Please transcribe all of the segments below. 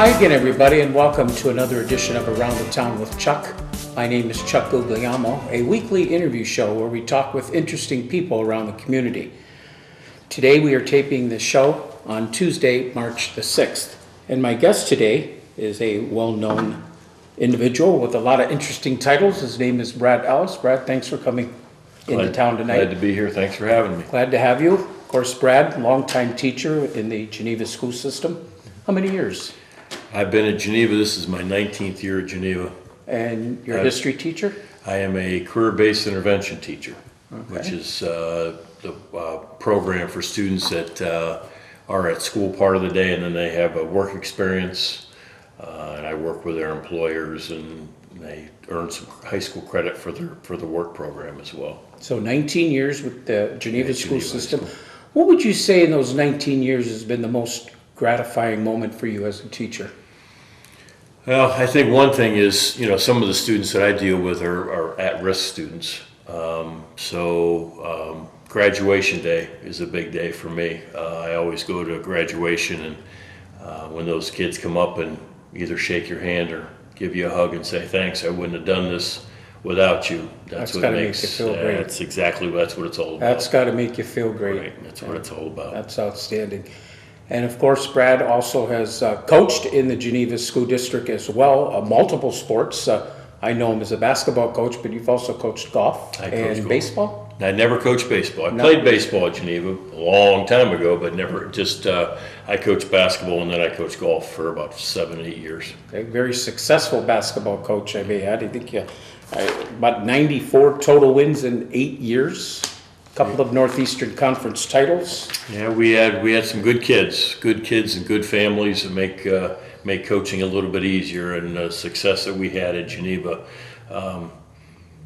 Hi again, everybody, and welcome to another edition of Around the Town with Chuck. My name is Chuck Guglielmo, a weekly interview show where we talk with interesting people around the community. Today we are taping the show on Tuesday, March the 6th, and my guest today is a well-known individual with a lot of interesting titles. His name is Brad Ellis. Brad, thanks for coming into town tonight. Glad to be here. Thanks for having me. Glad to have you. Of course, Brad, longtime teacher in the Geneva school system. How many years? I've been at Geneva. This is my 19th year at Geneva. And you're a history teacher? I am a career-based intervention teacher, which is the program for students that are at school part of the day, and then they have a work experience, and I work with their employers, and they earn some high school credit for the work program as well. So 19 years with the Geneva school system. What would you say in those 19 years has been the most gratifying moment for you as a teacher? Well, I think one thing is, some of the students that I deal with are at-risk students. So graduation day is a big day for me. I always go to graduation, and when those kids come up and either shake your hand or give you a hug and say, thanks, I wouldn't have done this without you. That's what makes you feel great. That's what it's all about. That's got to make you feel great. Right. That's what it's all about. That's outstanding. And of course, Brad also has coached in the Geneva School District as well, multiple sports. I know him as a basketball coach, but you've also coached golf and baseball? I never coached baseball. I played baseball at Geneva a long time ago, but never I coached basketball, and then I coached golf for about 7-8 years. A very successful basketball coach I've had. I think about 94 total wins in 8 years. Couple of Northeastern Conference titles. Yeah, we had some good kids and good families that make coaching a little bit easier, and the success that we had at Geneva.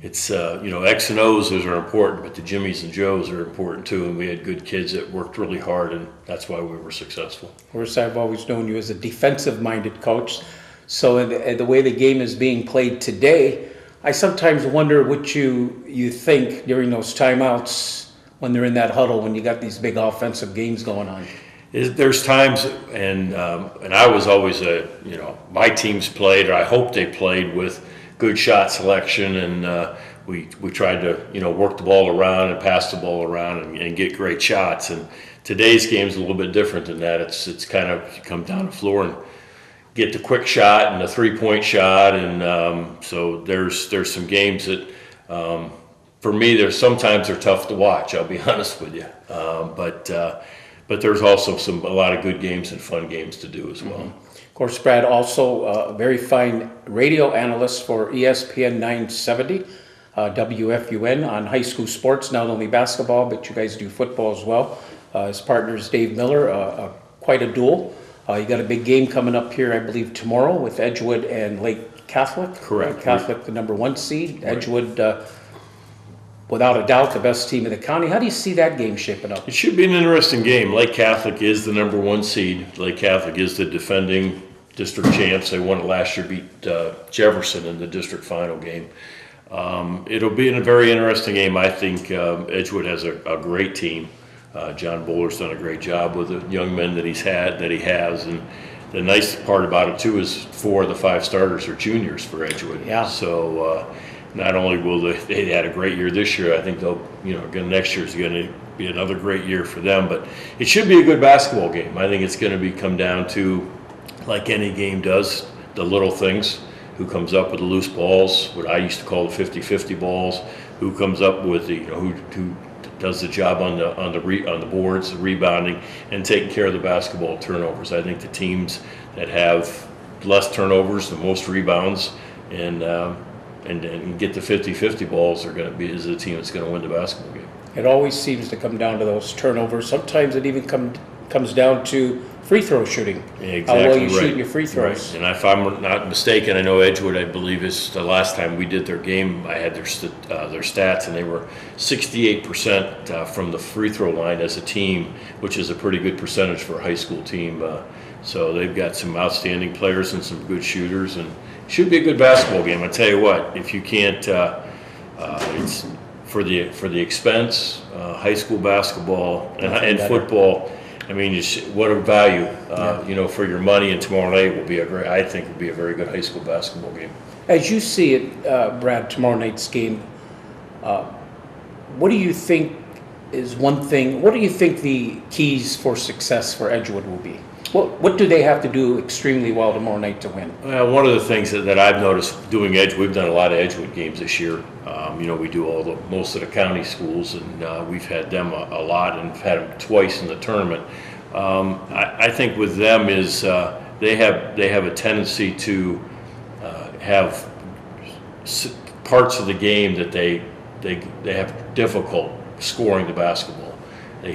It's X and O's, those are important, but the Jimmies and Joes are important too, and we had good kids that worked really hard, and that's why we were successful. Of course, I've always known you as a defensive-minded coach. So in the way the game is being played today, I sometimes wonder what you think during those timeouts when they're in that huddle, when you got these big offensive games going on. There's times, and I was always my teams played, or I hope they played with good shot selection, and we tried to work the ball around and pass the ball around and get great shots. And today's game is a little bit different than that. It's kind of you come down the floor and get the quick shot and the 3-point shot, and so there's some games that for me sometimes they're tough to watch. I'll be honest with you, but there's also a lot of good games and fun games to do as well. Of course, Brad also a very fine radio analyst for ESPN 970, WFUN on high school sports, not only basketball, but you guys do football as well. His partner is Dave Miller, quite a duel. You got a big game coming up here, I believe, tomorrow with Edgewood and Lake Catholic. Correct. Catholic, the number 1 seed. Right. Edgewood, without a doubt, the best team in the county. How do you see that game shaping up? It should be an interesting game. Lake Catholic is the number 1 seed. Lake Catholic is the defending district champs. They won it last year, beat Jefferson in the district final game. It'll be a very interesting game. I think Edgewood has a great team. John Bowler's done a great job with the young men that he has, and the nice part about it too is 4 of the 5 starters are juniors for Edgewood. Yeah. So not only will they had a great year this year, I think they'll again next year is going to be another great year for them. But it should be a good basketball game. I think it's going to come down to, like any game does, the little things. Who comes up with the loose balls? What I used to call the 50-50 balls. Who comes up with the who does the job on the boards, the rebounding, and taking care of the basketball turnovers. I think the teams that have less turnovers, the most rebounds, and get the 50-50 balls is the team that's going to win the basketball game. It always seems to come down to those turnovers. Sometimes it even comes down to free throw shooting. Exactly. How well you shoot your free throws. Right. And if I'm not mistaken, I know Edgewood, I believe, is the last time we did their game, I had their stats, and they were 68% from the free throw line as a team, which is a pretty good percentage for a high school team. So they've got some outstanding players and some good shooters, and it should be a good basketball game. I tell you what, if you can't, it's for the expense, high school basketball and football. I mean, what a value, you know, for your money, and tomorrow night will be I think will be a very good high school basketball game. As you see it, Brad, tomorrow night's game, what do you think what do you think the keys for success for Edgewood will be? What do they have to do extremely well tomorrow night to win? Well, one of the things that I've noticed doing Edgewood, we've done a lot of Edgewood games this year. You know, we do most of the county schools, and we've had them a lot, and had them twice in the tournament. I think with them is they have a tendency to have parts of the game that they have difficult scoring the basketball.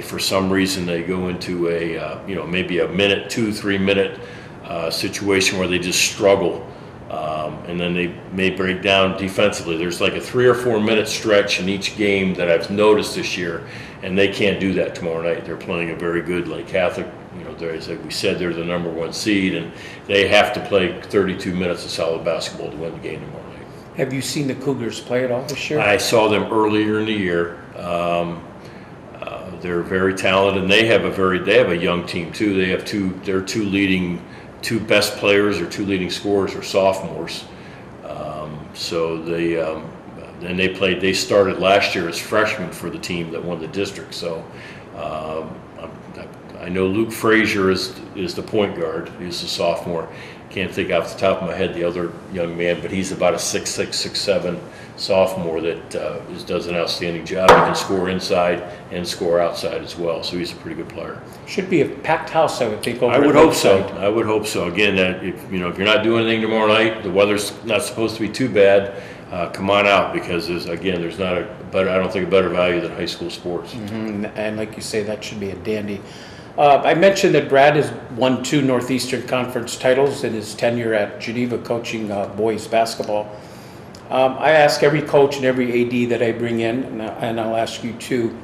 For some reason, they go into a you know, maybe a 2-3 minute situation where they just struggle, and then they may break down defensively. There's like a 3 or 4 minute stretch in each game that I've noticed this year, and they can't do that tomorrow night. They're playing a very good, like Catholic. You know, as we said, they're the #1 seed, and they have to play 32 minutes of solid basketball to win the game tomorrow night. Have you seen the Cougars play at all this year? I saw them earlier in the year. They're very talented, and they have a young team too. They have their two best players or two leading scorers are sophomores. So they started last year as freshmen for the team that won the district. So I know Luke Frazier is the point guard. He's a sophomore. Can't think off the top of my head the other young man, but he's about a 6'6", 6'7" sophomore that does an outstanding job. He can score inside and score outside as well, so he's a pretty good player. Should be a packed house, I would think. I would hope so. I would hope so. Again, if you're not doing anything tomorrow night, the weather's not supposed to be too bad. Come on out, because there's not I don't think a better value than high school sports. Mm-hmm. And like you say, that should be a dandy. I mentioned that Brad has won 2 Northeastern Conference titles in his tenure at Geneva coaching boys basketball. I ask every coach and every AD that I bring in, and I'll ask you too,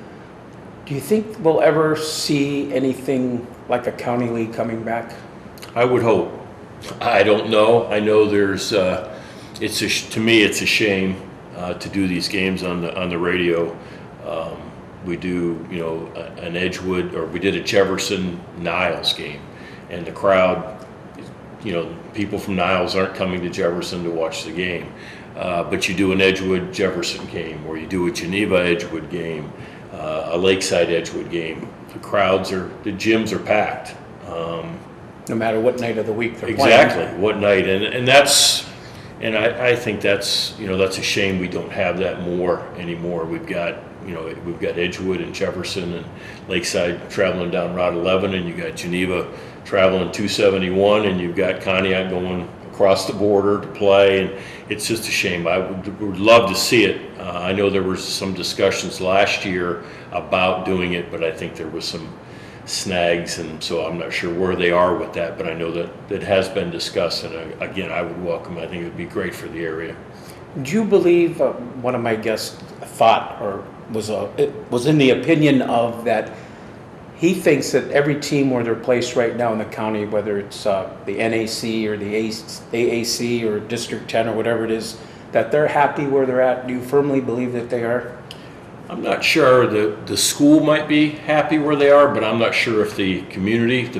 do you think we'll ever see anything like a county league coming back? I would hope. I don't know. I know there's, to me, it's a shame to do these games on the radio. We do, you know, an Edgewood, or we did a Jefferson Niles game, and the crowd, you know, people from Niles aren't coming to Jefferson to watch the game. But you do an Edgewood Jefferson game, or you do a Geneva Edgewood game, a Lakeside Edgewood game. The gyms are packed. No matter what night of the week they're exactly playing. What night, and I think that's, you know, that's a shame we don't have that more anymore. We've got Edgewood and Jefferson and Lakeside traveling down Route 11, and you got Geneva traveling 271, and you've got Conneaut going across the border to play, and it's just a shame. I would love to see it. I know there were some discussions last year about doing it, but I think there was some snags, and so I'm not sure where they are with that, but I know that it has been discussed, and again, I would welcome it. I think it would be great for the area. Do you believe, one of my guests thought, or it was in the opinion of, that he thinks that every team where they're placed right now in the county, whether it's the NAC or the AAC or District 10 or whatever it is, that they're happy where they're at? Do you firmly believe that they are? I'm not sure. The school might be happy where they are, but I'm not sure if the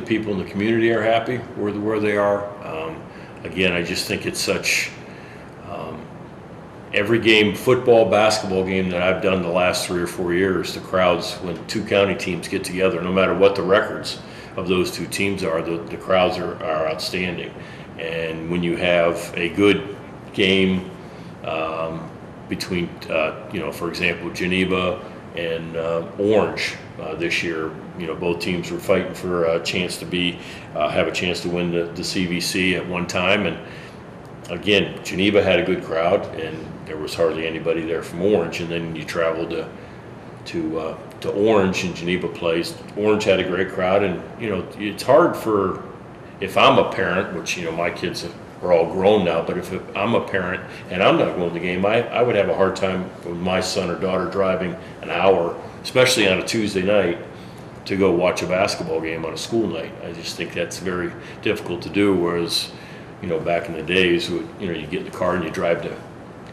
people in the community are happy where they are. Again, I just think it's such... every game, football, basketball game that I've done the last 3 or 4 years, the crowds, when 2 county teams get together, no matter what the records of those 2 teams are, the crowds are outstanding. And when you have a good game between, you know, for example, Geneva and Orange this year, you know, both teams were fighting for a chance to have a chance to win the CVC at one time. And again, Geneva had a good crowd, and there was hardly anybody there from Orange. And then you travel to Orange, and Geneva plays. Orange had a great crowd, and you know, it's hard if I'm a parent, which, you know, my kids are all grown now, but if I'm a parent and I'm not going to the game, I would have a hard time with my son or daughter driving an hour, especially on a Tuesday night, to go watch a basketball game on a school night. I just think that's very difficult to do. Whereas, you know, back in the days, you know, you get in the car and you drive to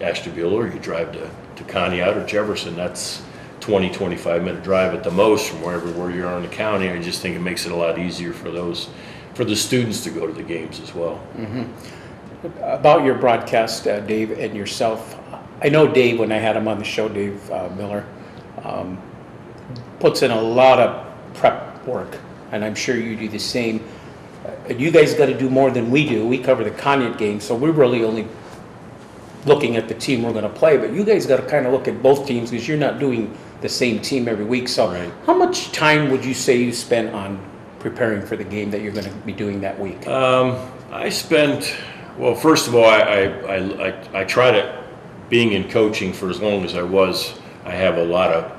Ashtabula, or you drive to Conneaut or Jefferson. That's 20, 25-minute drive at the most from where you are in the county. I just think it makes it a lot easier for the students to go to the games as well. About your broadcast, Dave, and yourself, I know Dave, when I had him on the show, Dave Miller, puts in a lot of prep work, and I'm sure you do the same. And you guys got to do more than we do. We cover the Conneaut game, so we're really only looking at the team we're going to play. But you guys got to kind of look at both teams because you're not doing the same team every week. So Right. How much time would you say you spent on preparing for the game that you're going to be doing that week? I spent, well, first of all, I try to, being in coaching for as long as I was, I have a lot of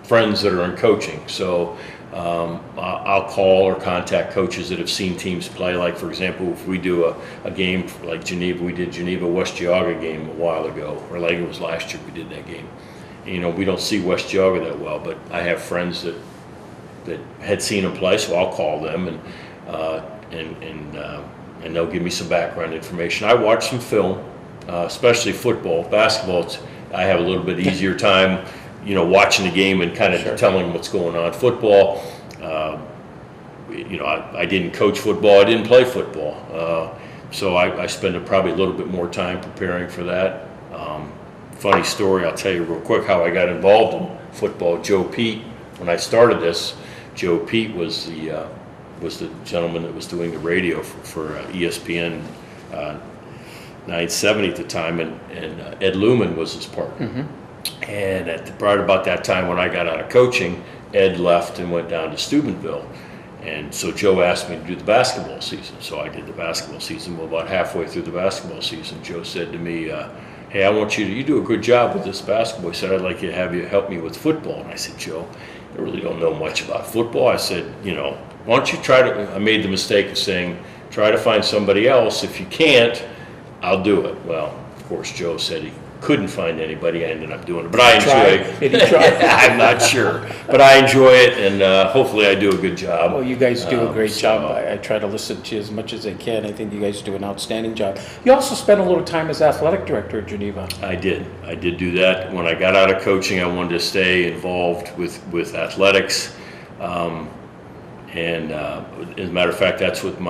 friends that are in coaching. So I'll call or contact coaches that have seen teams play. Like, for example, if we do a game like Geneva, we did Geneva-West Geauga game a while ago, or like it was last year we did that game. And, we don't see West Geauga that well, but I have friends that had seen them play, so I'll call them and they'll give me some background information. I watch some film, especially football. Basketball, I have a little bit easier time, watching the game and kind of telling what's going on. Football, I didn't coach football. I didn't play football. So I spend probably a little bit more time preparing for that. Funny story, I'll tell you real quick how I got involved in football. Joe Pete, when I started this, Joe Pete was the gentleman that was doing the radio for ESPN 970 at the time, and Ed Lumen was his partner. Mm-hmm. And right about that time when I got out of coaching, Ed left and went down to Steubenville. And so Joe asked me to do the basketball season. So I did the basketball season. Well, about halfway through the basketball season, Joe said to me, hey, I want you do a good job with this basketball. He said, I'd like you to have you help me with football. And I said, Joe, I really don't know much about football. I said, why don't you I made the mistake of saying, try to find somebody else. If you can't, I'll do it. Well, of course, Joe said he couldn't find anybody. I ended up doing it, but I enjoy it. Did he try? I'm not sure, but I enjoy it, and hopefully I do a good job. Well, you guys do a great job. I try to listen to you as much as I can. I think you guys do an outstanding job. You also spent a little time as athletic director at Geneva. I did do that. When I got out of coaching, I wanted to stay involved with athletics. And as a matter of fact, that's what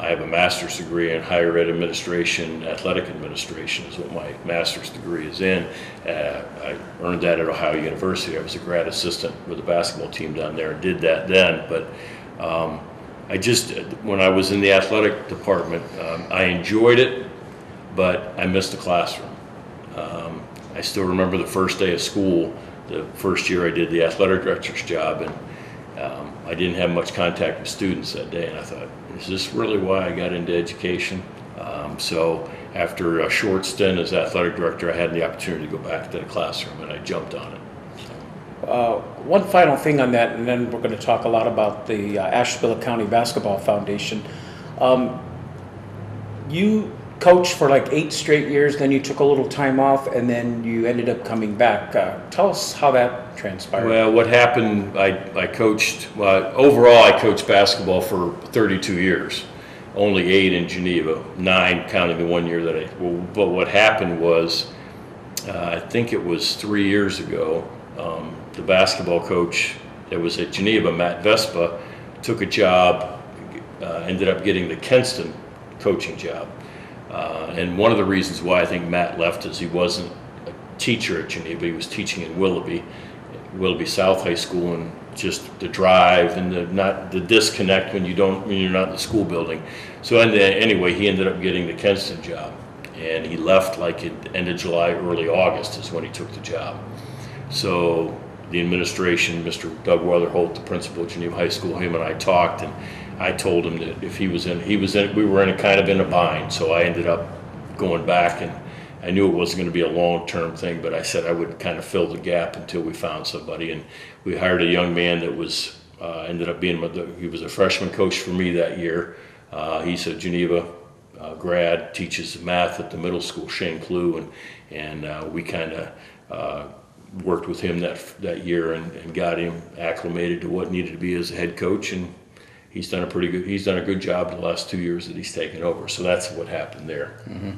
I have a master's degree in higher ed administration, athletic administration is what my master's degree is in. I earned that at Ohio University. I was a grad assistant with the basketball team down there and did that then. But when I was in the athletic department, I enjoyed it, but I missed the classroom. I still remember the first day of school, the first year I did the athletic director's job, and I didn't have much contact with students that day, and I thought, is this really why I got into education? So after a short stint as athletic director, I had the opportunity to go back to the classroom, and I jumped on it. One final thing on that, and then we're going to talk a lot about the Ashtabula County Basketball Foundation. You coached for like 8 straight years, then you took a little time off, and then you ended up coming back. Tell us how that transpired. Well, what happened, I coached, overall I coached basketball for 32 years, only 8 in Geneva, 9 counting the 1 year but what happened was, I think it was 3 years ago, the basketball coach that was at Geneva, Matt Vespa, took a job, ended up getting the Kenston coaching job. And one of the reasons why I think Matt left is he wasn't a teacher at Geneva. He was teaching in Willoughby South High School, and just the drive and the disconnect when you're not in the school building. So anyway, he ended up getting the Kenston job, and he left like at end of July, early August is when he took the job. So the administration, Mr. Doug Weatherholt, the principal at Geneva High School, him and I talked, and I told him that if we were in a bind. So I ended up going back, and I knew it wasn't going to be a long-term thing, but I said I would kind of fill the gap until we found somebody. And we hired a young man that was ended up being he was a freshman coach for me that year. He's a Geneva grad, teaches math at the middle school, Shane Clue, and we kind of worked with him that year and got him acclimated to what needed to be as a head coach, and he's done a good job the last 2 years that he's taken over. So that's what happened there. Mm-hmm.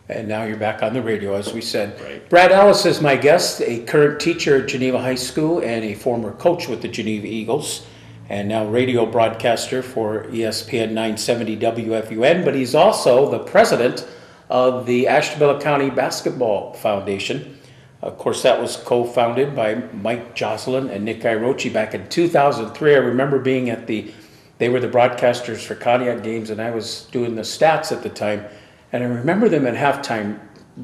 And now you're back on the radio, as we said. Right. Brad Ellis is my guest, a current teacher at Geneva High School and a former coach with the Geneva Eagles, and now radio broadcaster for ESPN 970 WFUN. But he's also the president of the Ashtabula County Basketball Foundation. Of course, that was co-founded by Mike Jocelyn and Nick Irochi back in 2003. I remember being at they were the broadcasters for Conneaut games, and I was doing the stats at the time. And I remember them at halftime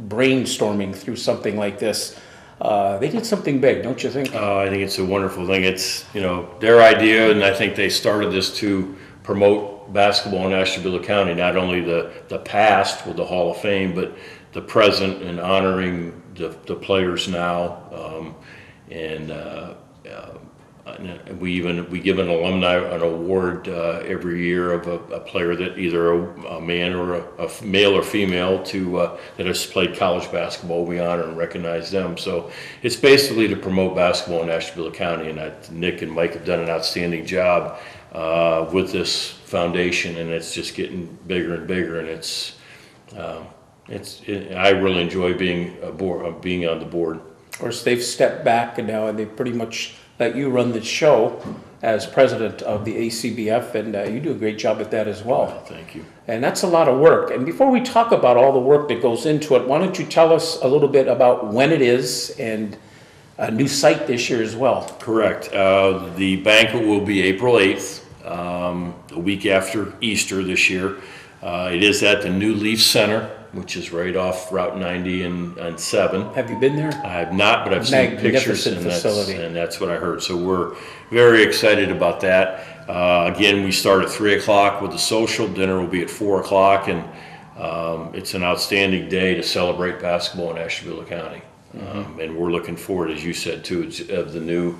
brainstorming through something like this. They did something big, don't you think? I think it's a wonderful thing. It's, their idea, and I think they started this to promote basketball in Ashtabula County, not only the past with the Hall of Fame, but the present and honoring the players now. We give an alumni an award every year of a player that either a man or a male or female that has played college basketball. We honor and recognize them. So it's basically to promote basketball in Ashtabula County, and Nick and Mike have done an outstanding job with this foundation, and it's just getting bigger and bigger. And I really enjoy being on the board. Of course, they've stepped back and now they pretty much let you run the show as president of the ACBF, and you do a great job at that as well. Well, thank you. And that's a lot of work. And before we talk about all the work that goes into it, why don't you tell us a little bit about when it is and a new site this year as well? Correct. The banquet will be April 8th, a week after Easter this year. It is at the New Leaf Center, which is right off Route 90 and 7. Have you been there? I have not, but I've seen pictures, and that's what I heard. So we're very excited about that. Again, we start at 3 o'clock with the social. Dinner will be at 4 o'clock, and it's an outstanding day to celebrate basketball in Ashtabula County. And we're looking forward, as you said, to the new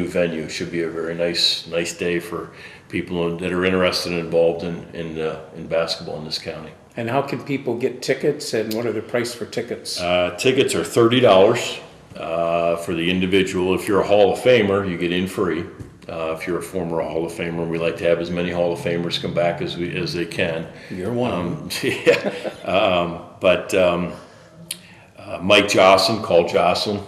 venue. It should be a very nice day for people that are interested and involved in basketball in this county. And how can people get tickets, and what are the price for tickets? Tickets are $30 for the individual. If you're a Hall of Famer, you get in free. If you're a former Hall of Famer, we like to have as many Hall of Famers come back as they can. You're one. Mike Jocelyn, call Jocelyn.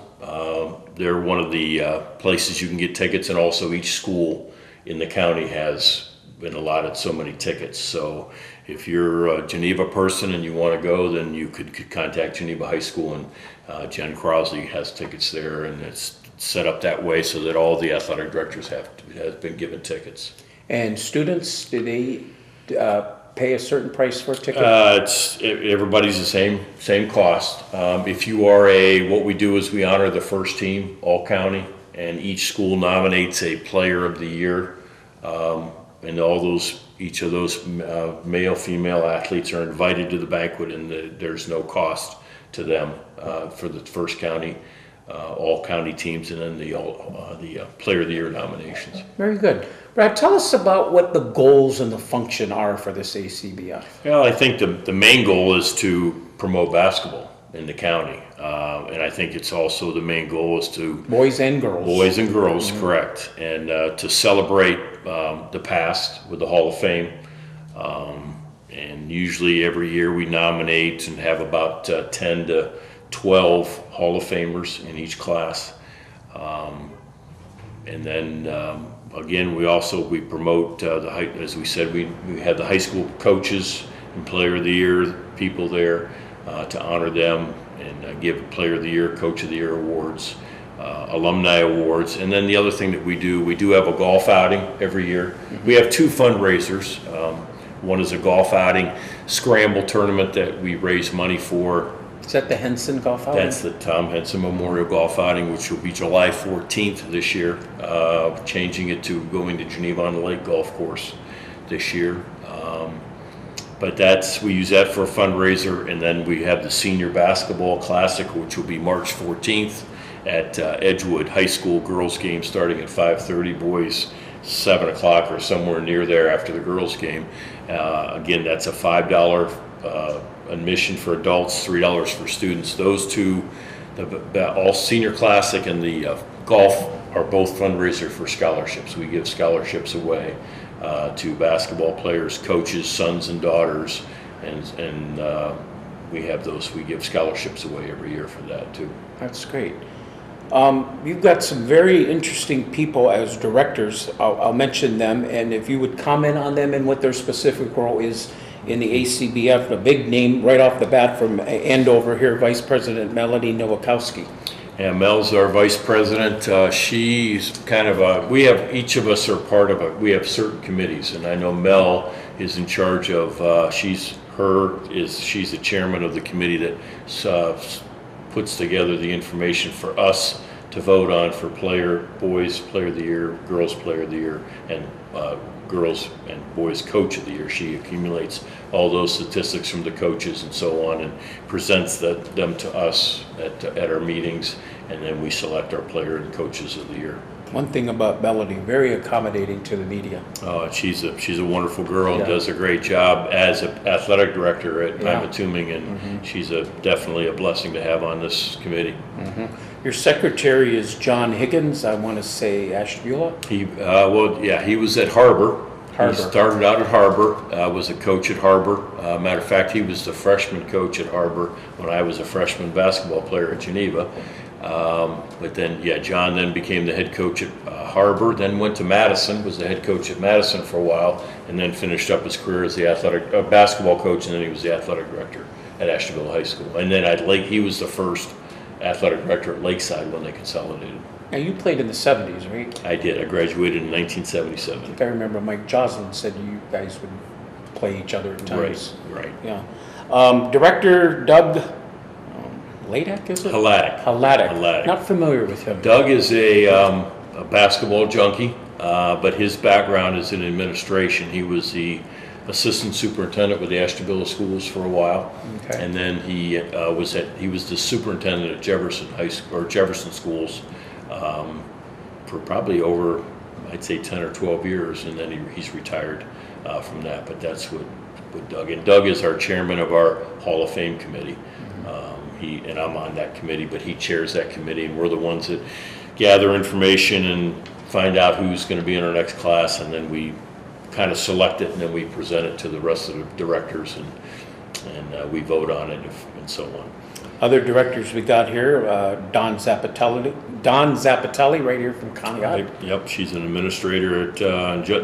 They're one of the places you can get tickets, and also each school in the county has been allotted so many tickets. So if you're a Geneva person and you want to go, then you could contact Geneva High School, and Jen Crosley has tickets there, and it's set up that way so that all the athletic directors have been given tickets. And students, do they pay a certain price for a ticket? Everybody's the same cost. If you are what we do is we honor the first team, all county, and each school nominates a player of the year, and each of those male, female athletes are invited to the banquet, and there's no cost to them for the first county, all county teams, and then the player of the year nominations. Very good. Brad, tell us about what the goals and the function are for this ACBF. Well, I think the main goal is to promote basketball in the county, and I think it's also the main goal is to boys and girls, correct, and to celebrate the past with the Hall of Fame, and usually every year we nominate and have about 10 to 12 Hall of Famers in each class, and then again we promote as we said, we have the high school coaches and player of the year people there to honor them, and give Player of the Year, Coach of the Year awards, alumni awards. And then the other thing that we do have a golf outing every year. We have two fundraisers. One is a golf outing scramble tournament that we raise money for. Is that the Henson Golf Outing? That's the Tom Henson Memorial Golf Outing, which will be July 14th this year, changing it to going to Geneva on the Lake Golf Course this year. But we use that for a fundraiser, and then we have the Senior Basketball Classic, which will be March 14th at Edgewood High School girls game starting at 5:30, boys 7 o'clock or somewhere near there after the girls game. Again, that's a $5 admission for adults, $3 for students. Those two, the All Senior Classic and the golf, are both fundraiser for scholarships. We give scholarships away to basketball players, coaches, sons and daughters, and we have those. We give scholarships away every year for that too. That's great. You've got some very interesting people as directors. I'll mention them, and if you would comment on them and what their specific role is in the ACBF. A big name right off the bat from Andover here, Vice President Melody Nowakowski. Yeah, Mel's our vice president. She's kind of each of us are part of we have certain committees, and I know Mel is in charge of, she's the chairman of the committee that puts together the information for us to vote on for boys player of the year, girls player of the year, and girls and boys coach of the year. She accumulates all those statistics from the coaches and so on and presents them to us at our meetings, and then we select our player and coaches of the year. One thing about Melody, very accommodating to the media. She's a wonderful girl and does a great job as an athletic director at Pymatuming, and she's definitely a blessing to have on this committee. Your secretary is John Higgins, I want to say Ashtabula? He was at Harbor. He started out at Harbor, was a coach at Harbor. Matter of fact, he was the freshman coach at Harbor when I was a freshman basketball player at Geneva. But then, John then became the head coach at Harbor, then went to Madison, was the head coach at Madison for a while, and then finished up his career as the basketball coach, and then he was the athletic director at Ashtabula High School. And then at Lake, he was the first athletic director at Lakeside when they consolidated. Now, you played in the 70s, right? I did. I graduated in 1977. I think I remember Mike Joslin said you guys would play each other at times. Right. Yeah. Director Doug Ladek, is it? Hladek. Not familiar with him. Doug is a basketball junkie, but his background is in administration. He was the assistant superintendent with the Ashtabula schools for a while, and then he was the superintendent at Jefferson High School or Jefferson schools for probably over, I'd say, 10 or 12 years, and then he's retired from that. But that's what Doug, and Doug is our chairman of our Hall of Fame committee. And I'm on that committee, but he chairs that committee, and we're the ones that gather information and find out who's going to be in our next class, and then we kind of select it, and then we present it to the rest of the directors, and we vote on it and so on. Other directors we got here, Don Zapatelli right here from Conneaut. Yep, she's an administrator at,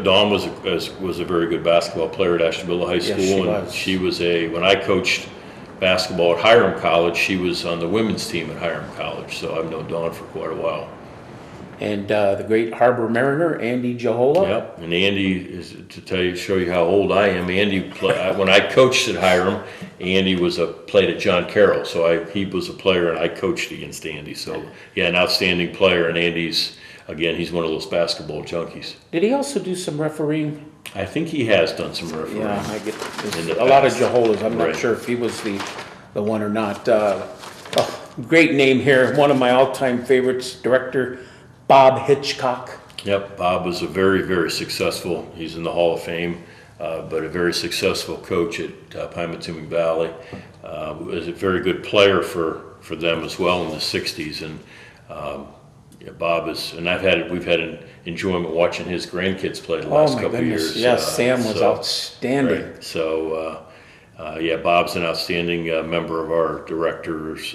Dawn was a very good basketball player at Ashtabula High School. She was when I coached basketball at Hiram College, she was on the women's team at Hiram College, so I've known Dawn for quite a while. And the great Harbor Mariner, Andy Jahola. Yep, and Andy is, show you how old I am. Andy, when I coached at Hiram, Andy played at John Carroll, so he was a player and I coached against Andy. So an outstanding player, and Andy's, again, he's one of those basketball junkies. Did he also do some refereeing? I think he has done some refereeing. Yeah, I get a lot of Jaholas. I'm not sure if he was the one or not. Great name here. One of my all-time favorites, Director Bob Hitchcock. Yep, Bob was a very, very successful, he's in the Hall of Fame, but a very successful coach at Pymatuming Valley. Was a very good player for them as well in the 60s. And Bob is, and we've had an enjoyment watching his grandkids play the last couple of years. Yes, Sam was outstanding. Right. So, Bob's an outstanding member of our directors,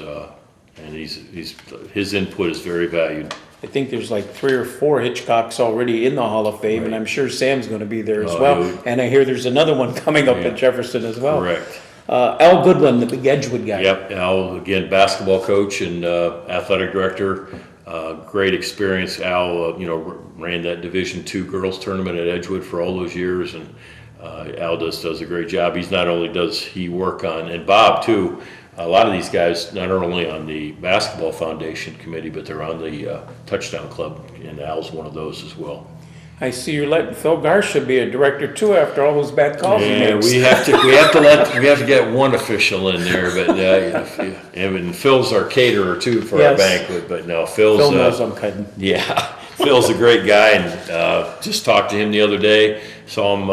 and his input is very valued. I think there's like 3 or 4 Hitchcocks already in the Hall of Fame, and I'm sure Sam's going to be there as well. And I hear there's another one coming up at Jefferson as well. Correct. Al Goodwin, the big Edgewood guy. Yep, Al, again, basketball coach and athletic director. Great experience. Al, ran that Division II girls tournament at Edgewood for all those years, and Al does a great job. He's not only does he work on, and Bob too, a lot of these guys not only on the basketball foundation committee, but they're on the touchdown club, and Al's one of those as well. I see you're letting Phil Garsha be a director too after all those bad calls he makes. we have to get one official in there, but and Phil's our caterer too for our banquet. But no, Phil knows I'm kidding. Yeah, Phil's a great guy, and just talked to him the other day. Saw him.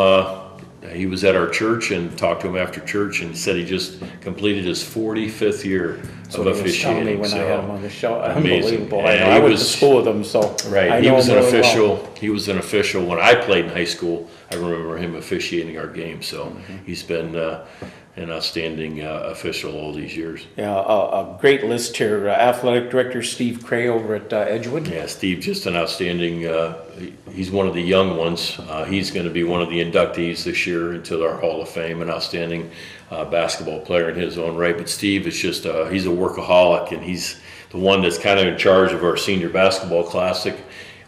He was at our church and talked to him after church, and said he just completed his 45th year of officiating. Me when I had him on the show. Amazing. Unbelievable. I went to school with him, so right. I He know was him an really official. well. He was an official when I played in high school I remember him officiating our game. So he's been an outstanding official all these years. Yeah, a great list here. Athletic Director Steve Cray over at Edgewood. Yeah, Steve, just an outstanding, he's one of the young ones. He's going to be one of the inductees this year into our Hall of Fame, an outstanding basketball player in his own right. But Steve is just, he's a workaholic, and he's the one that's kind of in charge of our senior basketball classic.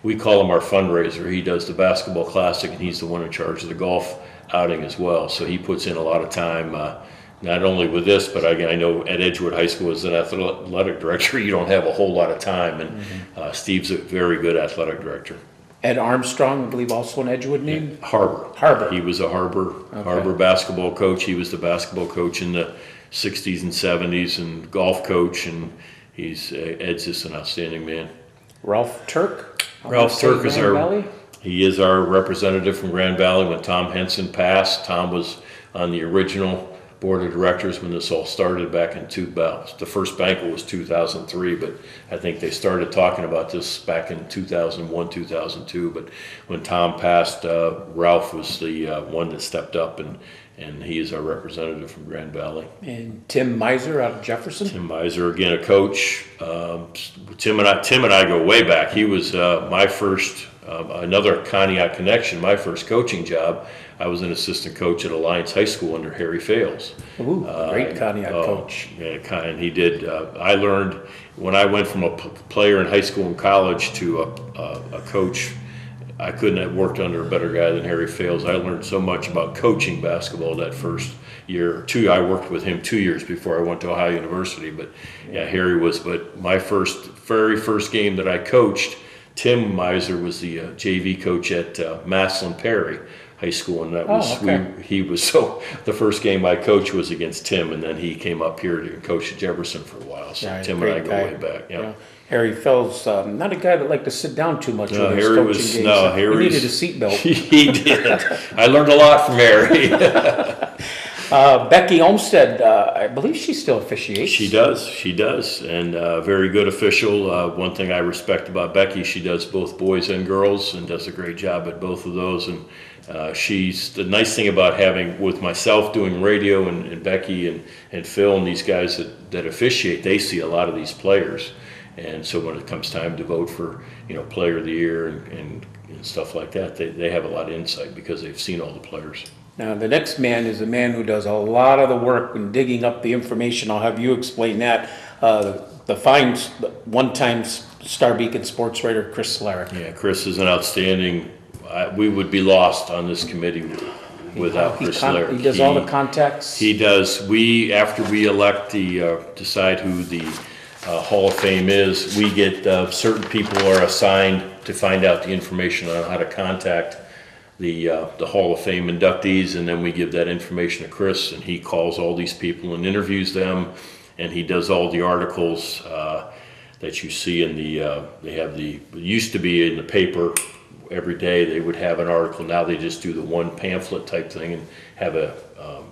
We call him our fundraiser. He does the basketball classic, and he's the one in charge of the golf outing as well. So he puts in a lot of time, not only with this, but I know at Edgewood High School as an athletic director, you don't have a whole lot of time, and Steve's a very good athletic director. Ed Armstrong, I believe, also an Edgewood name? Harbor. He was a Harbor basketball coach. He was the basketball coach in the 60s and 70s and golf coach, and Ed's just an outstanding man. Ralph Turk? Ralph Turk is Grand Valley? He is our representative from Grand Valley. When Tom Henson passed, Tom was on the original board of directors when this all started back in the first banquet was 2003, but I think they started talking about this back in 2001, 2002. But when Tom passed, Ralph was the one that stepped up, and he is our representative from Grand Valley. And Tim Miser out of Jefferson? Tim Miser, again, a coach. Tim and I go way back. He was my first, another Conneaut connection, my first coaching job. I was an assistant coach at Alliance High School under Harry Fales. Ooh, great Conneaut coach. Yeah, and he did. I learned when I went from a player in high school and college to a coach. I couldn't have worked under a better guy than Harry Fales. I learned so much about coaching basketball that first year or two. I worked with him 2 years before I went to Ohio University. But yeah, Harry was. But my very first game that I coached, Tim Miser was the JV coach at Maslin Perry High School, and that was he was so. The first game I coached was against Tim, and then he came up here to coach at Jefferson for a while. So yeah, Tim and I go way back. Yeah. Harry Fels, not a guy that liked to sit down too much. No, with his Harry coaching was games. no. He needed a seatbelt. He did. I learned a lot from Harry. Becky Olmsted, I believe she still officiates. She does, and very good official. One thing I respect about Becky, she does both boys and girls, and does a great job at both of those. And she's the nice thing about having with myself doing radio and Becky and Phil and these guys that officiate, they see a lot of these players, and so when it comes time to vote for player of the year and stuff like that, they have a lot of insight because they've seen all the players. Now, the next man is a man who does a lot of the work in digging up the information. I'll have you explain that. The fine one-time Star Beacon sports writer, Chris Slarick. Yeah, Chris is an outstanding. We would be lost on this committee without Chris Slarick. He does all the contacts? He does. After we elect decide who the Hall of Fame is, we get certain people are assigned to find out the information on how to contact the Hall of Fame inductees, and then we give that information to Chris, and he calls all these people and interviews them, and he does all the articles that you see in it used to be in the paper every day. They would have an article. Now they just do the one pamphlet type thing and have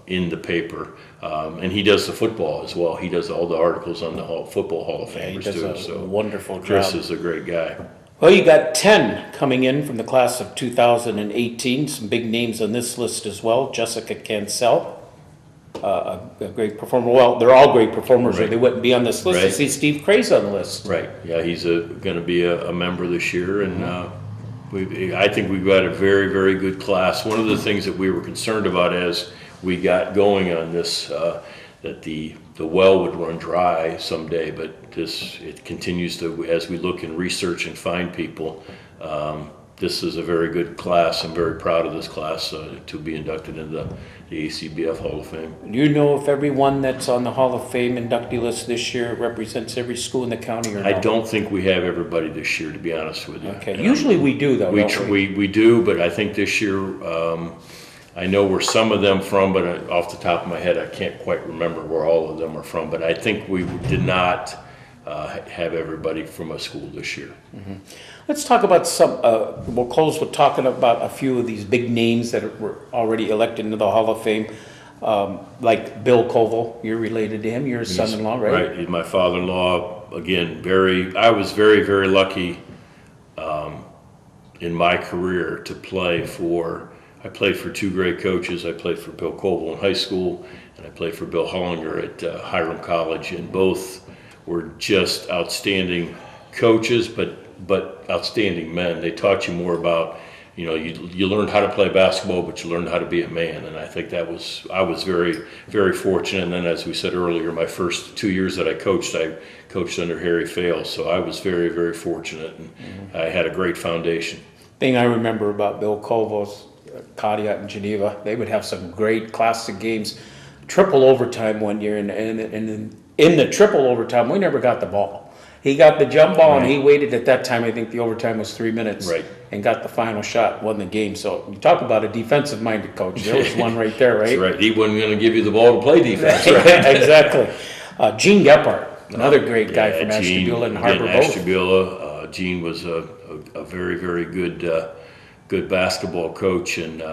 in the paper. And he does the football as well. He does all the articles on the Football Hall of Famers he does too. A wonderful job. Chris is a great guy. Well, you got 10 coming in from the class of 2018. Some big names on this list as well. Jessica Cancel, a great performer. Well, they're all great performers, or they wouldn't be on this list. Right. I see Steve Cray's on the list. Right. Yeah, he's going to be a member this year, and I think we've got a very, very good class. One of the things that we were concerned about as we got going on this, that the well would run dry someday, but it continues to, as we look and research and find people, this is a very good class. I'm very proud of this class to be inducted into the ACBF Hall of Fame. Do you know if everyone that's on the Hall of Fame inductee list this year represents every school in the county or not? I don't think we have everybody this year, to be honest with you. Okay, usually we do though, don't we? We do, but I think this year, I know where some of them from, but off the top of my head, I can't quite remember where all of them are from. But I think we did not have everybody from a school this year. Mm-hmm. Let's talk about some, we'll close with talking about a few of these big names that were already elected into the Hall of Fame, like Bill Koval. You're related to him, you're his son-in-law, right? Right, he's my father-in-law. Again, I was very, very lucky in my career to play for I played for two great coaches. I played for Bill Colville in high school, and I played for Bill Hollinger at Hiram College, and both were just outstanding coaches, but outstanding men. They taught you more about, you learned how to play basketball, but you learned how to be a man, and I think I was very, very fortunate. And then, as we said earlier, my first 2 years that I coached under Harry Fales, so I was very, very fortunate, and I had a great foundation. Thing I remember about Bill Colville's Conneaut in Geneva, they would have some great classic games. Triple overtime one year, and in the triple overtime, we never got the ball. He got the jump ball, and he waited at that time. I think the overtime was 3 minutes, right, and got the final shot, won the game. So you talk about a defensive-minded coach. There was one right there, right? That's right. He wasn't going to give you the ball to play defense, right? Exactly. Gene Gephardt, another great guy from Ashtabula and Harbor both. Ashtabula. Gene was a very, very good basketball coach, and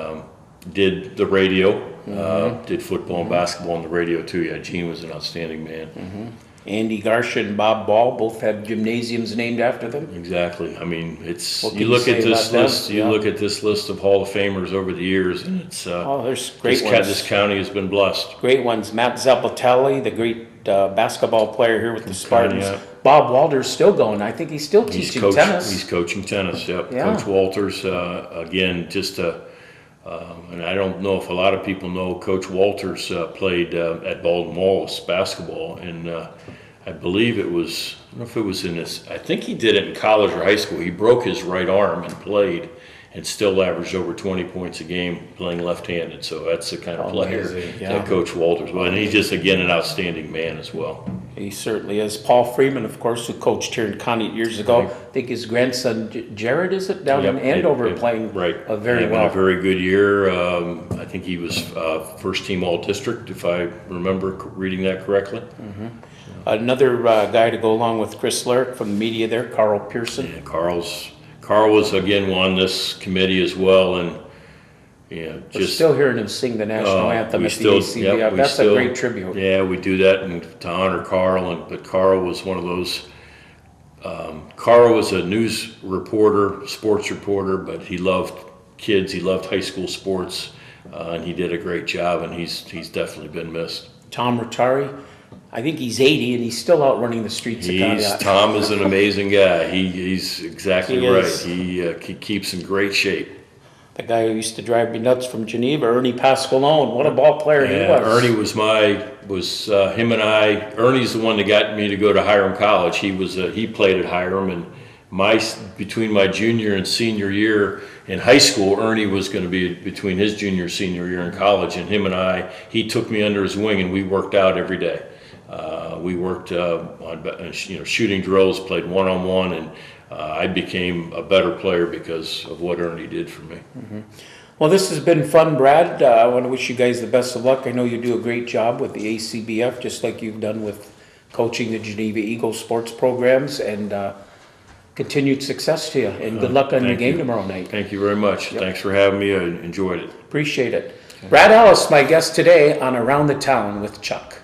did the radio, did football and basketball on the radio too. Yeah, Gene was an outstanding man. Andy Garcia and Bob Ball both have gymnasiums named after them. Exactly. I mean, you look at this list. You look at this list of Hall of Famers over the years, and it's there's great ones. This county has been blessed. Great ones. Matt Zappatelli, the great basketball player here with the Spartans. Bob Walter's still going. I think he's still teaching tennis. He's coaching tennis. Yep. Yeah. Coach Walters, again, just and I don't know if a lot of people know, Coach Walters played at Baldwin Wallace basketball, and I believe it was, I don't know if it was I think he did it in college or high school. He broke his right arm and played, and still averaged over 20 points a game playing left-handed. So that's the kind of player that Coach Walters was. And he's just, again, an outstanding man as well. He certainly is. Paul Freeman, of course, who coached here in Conneaut years ago. I think his grandson, Jared, is it, down in Andover, playing very well. A very good year. I think he was first-team All-District, if I remember reading that correctly. Another guy to go along with Chris Lurk from the media there, Carl Pearson. Yeah, Carl was, again, on this committee as well, and we're still hearing him sing the national anthem at the ACBF. That's a great tribute. Yeah, we do that to honor Carl, but Carl was one of those. Carl was a news reporter, sports reporter, but he loved kids. He loved high school sports, and he did a great job, and he's definitely been missed. Tom Rotari. I think he's 80 and he's still out running the streets of Conneaut. Tom is an amazing guy. He's exactly right. He keeps in great shape. The guy who used to drive me nuts from Geneva, Ernie Pascalone. What a ball player he was. Ernie was him and I. Ernie's the one that got me to go to Hiram College. He played at Hiram, and between my junior and senior year in high school, Ernie was going to be between his junior and senior year in college, and he took me under his wing, and we worked out every day. We worked on shooting drills, played one-on-one, and I became a better player because of what Ernie did for me. Well, this has been fun, Brad. I want to wish you guys the best of luck. I know you do a great job with the ACBF, just like you've done with coaching the Geneva Eagles sports programs, and continued success to you, and good luck on your game tomorrow night. Thank you very much. Thanks for having me. I enjoyed it. Appreciate it. Brad Ellis, my guest today on Around the Town with Chuck.